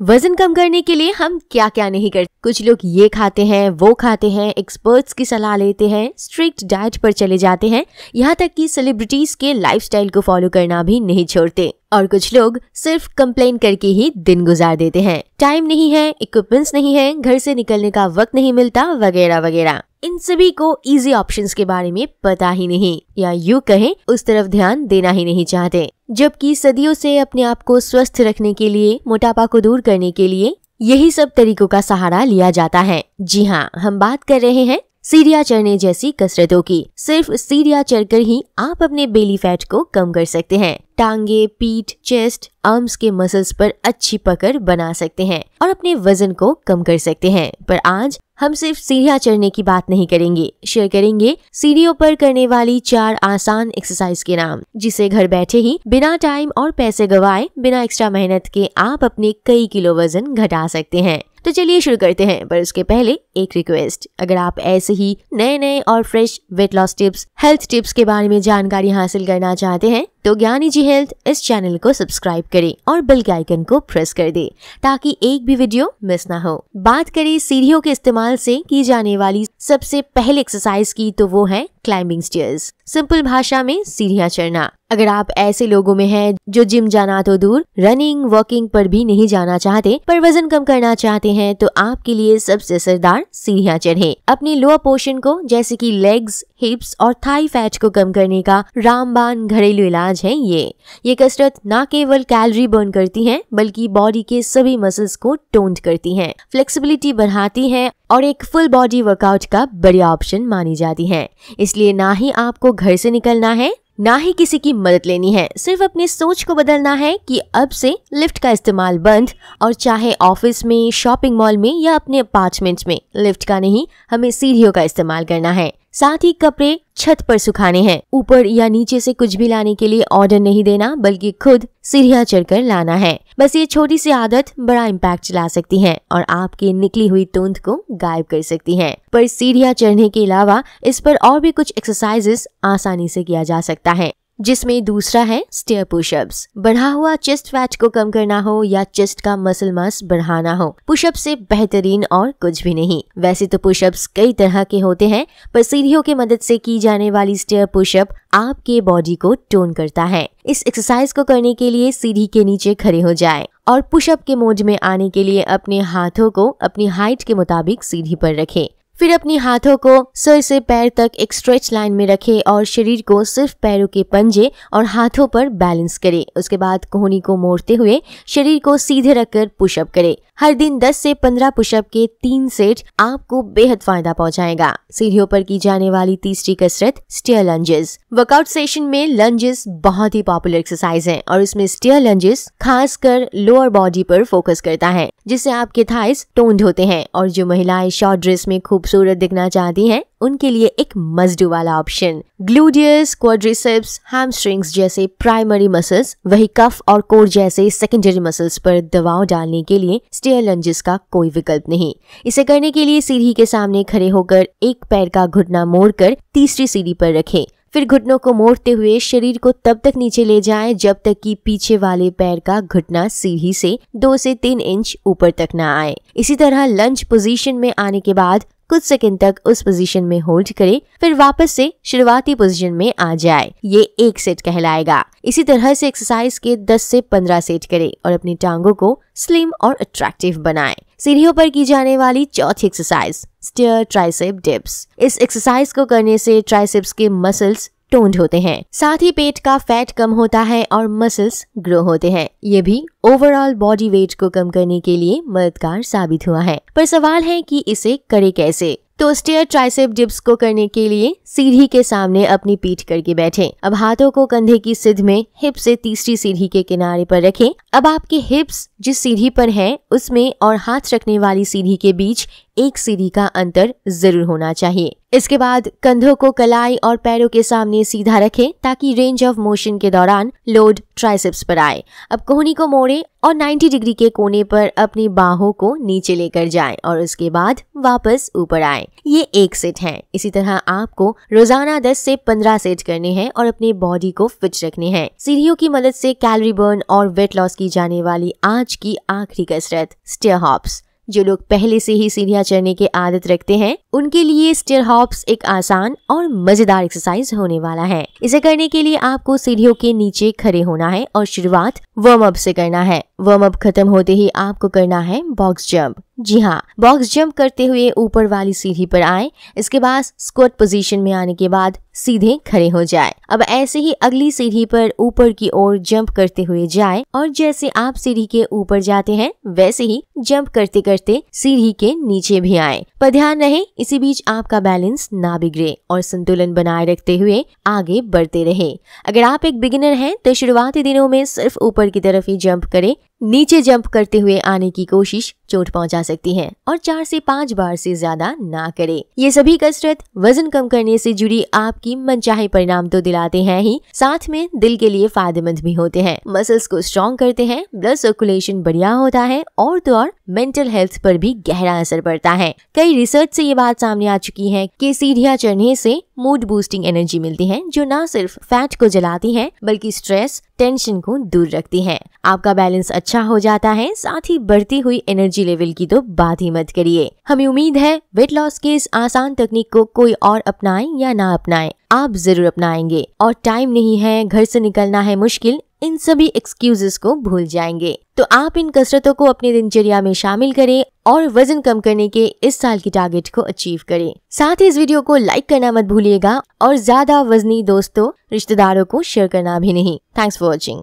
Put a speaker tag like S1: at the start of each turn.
S1: वजन कम करने के लिए हम क्या क्या नहीं करते। कुछ लोग ये खाते हैं, वो खाते हैं, एक्सपर्ट्स की सलाह लेते हैं, स्ट्रिक्ट डाइट पर चले जाते हैं, यहाँ तक कि सेलिब्रिटीज के लाइफस्टाइल को फॉलो करना भी नहीं छोड़ते। और कुछ लोग सिर्फ कंप्लेन करके ही दिन गुजार देते हैं। टाइम नहीं है, इक्विपमेंट्स नहीं है, घर से निकलने का वक्त नहीं मिलता, वगैरह वगैरह। इन सभी को इजी ऑप्शंस के बारे में पता ही नहीं, या यूं कहें उस तरफ ध्यान देना ही नहीं चाहते। जबकि सदियों से अपने आप को स्वस्थ रखने के लिए, मोटापा को दूर करने के लिए यही सब तरीकों का सहारा लिया जाता है। जी हाँ, हम बात कर रहे हैं सीढ़ियाँ चढ़ने जैसी कसरतों की। सिर्फ सीढ़ियाँ चढ़कर ही आप अपने बेली फैट को कम कर सकते हैं। टांगे, पीठ, चेस्ट, आर्म्स के मसल्स पर अच्छी पकड़ बना सकते हैं और अपने वजन को कम कर सकते हैं। पर आज हम सिर्फ सीढ़ियाँ चढ़ने की बात नहीं करेंगे, शेयर करेंगे सीढ़ियों पर करने वाली 4 आसान एक्सरसाइज के नाम, जिसे घर बैठे ही बिना टाइम और पैसे गवाए, बिना एक्स्ट्रा मेहनत के आप अपने कई किलो वजन घटा सकते हैं। तो चलिए शुरू करते हैं, पर उसके पहले एक रिक्वेस्ट। अगर आप ऐसे ही नए नए और fresh weight loss tips, health tips के बारे में जानकारी हासिल करना चाहते हैं तो ज्ञानी जी हेल्थ इस चैनल को सब्सक्राइब करें और बेल के आइकन को प्रेस कर दें ताकि एक भी वीडियो मिस ना हो। बात करें सीढ़ियों के इस्तेमाल से की जाने वाली सबसे पहले एक्सरसाइज की, तो वो है क्लाइंबिंग स्टेयर्स। सिंपल भाषा में सीढ़ियाँ चढ़ना। अगर आप ऐसे लोगों में हैं जो जिम जाना तो दूर, रनिंग वॉकिंग पर भी नहीं जाना चाहते, पर वजन कम करना चाहते हैं, तो आपके लिए सबसे असरदार सीढ़ियाँ चढ़ें। अपने लोअर पोर्शन को जैसे कि लेग्स, हिप्स और थाई फैट को कम करने का रामबाण घरेलू इलाज है ये कसरत ना केवल कैलोरी बर्न करती है बल्कि बॉडी के सभी मसल्स को टोन्ड करती है, फ्लेक्सिबिलिटी बढ़ाती है और एक फुल बॉडी वर्कआउट का बढ़िया ऑप्शन मानी जाती है। इसलिए ना ही आपको घर से निकलना है, ना ही किसी की मदद लेनी है, सिर्फ अपनी सोच को बदलना है कि अब से लिफ्ट का इस्तेमाल बंद, और चाहे ऑफिस में, शॉपिंग मॉल में या अपने अपार्टमेंट में, लिफ्ट का नहीं, हमें सीढ़ियों का इस्तेमाल करना है। साथ ही कपड़े छत पर सुखाने हैं, ऊपर या नीचे से कुछ भी लाने के लिए ऑर्डर नहीं देना बल्कि खुद सीढ़ियाँ चढ़कर लाना है। बस ये छोटी सी आदत बड़ा इम्पैक्ट ला सकती है और आपकी निकली हुई तूंद को गायब कर सकती है। पर सीढ़ियाँ चढ़ने के अलावा इस पर और भी कुछ एक्सरसाइजेस आसानी से किया जा सकता है, जिसमें दूसरा है स्टेयर पुशअप्स। बढ़ा हुआ चेस्ट फैट को कम करना हो या चेस्ट का मसल मास बढ़ाना हो, पुशअप से बेहतरीन और कुछ भी नहीं। वैसे तो पुशअप्स कई तरह के होते हैं, पर सीढ़ियों की मदद से की जाने वाली स्टेयर पुशअप आपके बॉडी को टोन करता है। इस एक्सरसाइज को करने के लिए सीढ़ी के नीचे खड़े हो जाएं और पुशअप के मोड में आने के लिए अपने हाथों को अपनी हाइट के मुताबिक सीढ़ी पर रखें। फिर अपनी हाथों को सर से पैर तक एक स्ट्रेच लाइन में रखें और शरीर को सिर्फ पैरों के पंजे और हाथों पर बैलेंस करें। उसके बाद कोहनी को मोड़ते हुए शरीर को सीधे रखकर पुशअप करें। हर दिन 10 से 15 पुशअप के 3 सेट आपको बेहद फायदा पहुंचाएगा। सीढ़ियों पर की जाने वाली तीसरी कसरत स्टेयर लंजेस। वर्कआउट सेशन में लंजेस बहुत ही पॉपुलर एक्सरसाइज है और इसमें स्टेयर लंजेस खासकर लोअर बॉडी पर फोकस करता है, जिससे आपके थाइस टोन्ड होते हैं। और जो महिलाएं शॉर्ट ड्रेस में खूबसूरत दिखना चाहती हैं, उनके लिए एक मस्ट डू वाला ऑप्शन। ग्लूडियस, क्वाड्रिसेप्स, हैमस्ट्रिंग्स जैसे प्राइमरी मसल्स, वही कफ और कोर जैसे सेकेंडरी मसल्स पर दबाव डालने के लिए स्टेयर लंजेस का कोई विकल्प नहीं। इसे करने के लिए सीढ़ी के सामने खड़े होकर एक पैर का घुटना मोड़कर तीसरी सीढ़ी पर रखें। फिर घुटनों को मोड़ते हुए शरीर को तब तक नीचे ले जाएं जब तक कि पीछे वाले पैर का घुटना सीढ़ी से 2 से 3 इंच ऊपर तक न आए। इसी तरह लंज पोजीशन में आने के बाद कुछ सेकंड तक उस पोजीशन में होल्ड करें, फिर वापस से शुरुआती पोजीशन में आ जाए। ये एक सेट कहलाएगा। इसी तरह से एक्सरसाइज के 10 से 15 सेट करें और अपनी टांगों को स्लिम और अट्रैक्टिव बनाएं। सीढ़ियों पर की जाने वाली चौथी एक्सरसाइज स्टेयर ट्राइसेप डिप्स। इस एक्सरसाइज को करने से ट्राइसेप्स के मसल्स टोन्ड होते हैं, साथ ही पेट का फैट कम होता है और मसल्स ग्रो होते हैं। ये भी ओवरऑल बॉडी वेट को कम करने के लिए मददगार साबित हुआ है। पर सवाल है कि इसे करे कैसे। तो स्टेयर ट्राइसेप डिप्स को करने के लिए सीढ़ी के सामने अपनी पीठ करके बैठें। अब हाथों को कंधे की सिध में हिप से तीसरी सीढ़ी के किनारे पर रखें। अब आपके हिप्स जिस सीढ़ी पर है उसमें और हाथ रखने वाली सीढ़ी के बीच एक सीढ़ी का अंतर जरूर होना चाहिए। इसके बाद कंधों को कलाई और पैरों के सामने सीधा रखें ताकि रेंज ऑफ मोशन के दौरान लोड ट्राइसेप्स पर आए। अब कोहनी को मोड़ें और 90 डिग्री के कोने पर अपनी बाहों को नीचे लेकर जाएं और उसके बाद वापस ऊपर आएं। ये 1 सेट है। इसी तरह आपको रोजाना 10 से 15 सेट करने हैं और अपने बॉडी को फिट रखने हैं। सीढ़ियों की मदद से कैलोरी बर्न और वेट लॉस की जाने वाली आज की आखिरी कसरत, स्टेयर हॉप्स। जो लोग पहले से ही सीढ़ियां चढ़ने की आदत रखते हैं उनके लिए स्टेयर हॉप्स एक आसान और मजेदार एक्सरसाइज होने वाला है। इसे करने के लिए आपको सीढ़ियों के नीचे खड़े होना है और शुरुआत वार्म अप से करना है। वार्म अप खत्म होते ही आपको करना है बॉक्स जंप। जी हाँ, बॉक्स जंप करते हुए ऊपर वाली सीढ़ी पर आए। इसके बाद स्क्वाट पोजीशन में आने के बाद सीधे खड़े हो जाए। अब ऐसे ही अगली सीढ़ी पर ऊपर की ओर जंप करते हुए जाए और जैसे आप सीढ़ी के ऊपर जाते हैं वैसे ही जंप करते करते सीढ़ी के नीचे भी आए। पर ध्यान रहे इसी बीच आपका बैलेंस ना बिगड़े और संतुलन बनाए रखते हुए आगे बढ़ते रहे। अगर आप एक बिगिनर हैं तो शुरुआती दिनों में सिर्फ ऊपर की तरफ ही जंप करें। नीचे जंप करते हुए आने की कोशिश चोट पहुंचा सकती है और 4 से 5 बार से ज्यादा ना करें। ये सभी कसरत वजन कम करने से जुड़ी आपकी मनचाहे परिणाम तो दिलाते हैं ही, साथ में दिल के लिए फायदेमंद भी होते हैं। मसल्स को स्ट्रॉन्ग करते हैं, ब्लड सर्कुलेशन बढ़िया होता है और तो और मेंटल हेल्थ पर भी गहरा असर पड़ता है। कई रिसर्च से ये बात सामने आ चुकी है कि सीढ़ियां चढ़ने से मूड बूस्टिंग एनर्जी मिलती है जो न सिर्फ फैट को जलाती है बल्कि स्ट्रेस टेंशन को दूर रखती है। आपका बैलेंस अच्छा हो जाता है, साथ ही बढ़ती हुई एनर्जी लेवल की तो बात ही मत करिए। हमें उम्मीद है वेट लॉस के इस आसान तकनीक को कोई और अपनाए या ना अपनाए, आप जरूर अपनाएंगे और टाइम नहीं है, घर से निकलना है मुश्किल, इन सभी एक्सक्यूजेस को भूल जाएंगे। तो आप इन कसरतों को अपने दिनचर्या में शामिल करें और वजन कम करने के इस साल की टारगेट को अचीव करें। साथ ही इस वीडियो को लाइक करना मत भूलिएगा और ज्यादा वजनी दोस्तों रिश्तेदारों को शेयर करना भी नहीं। Thanks for watching.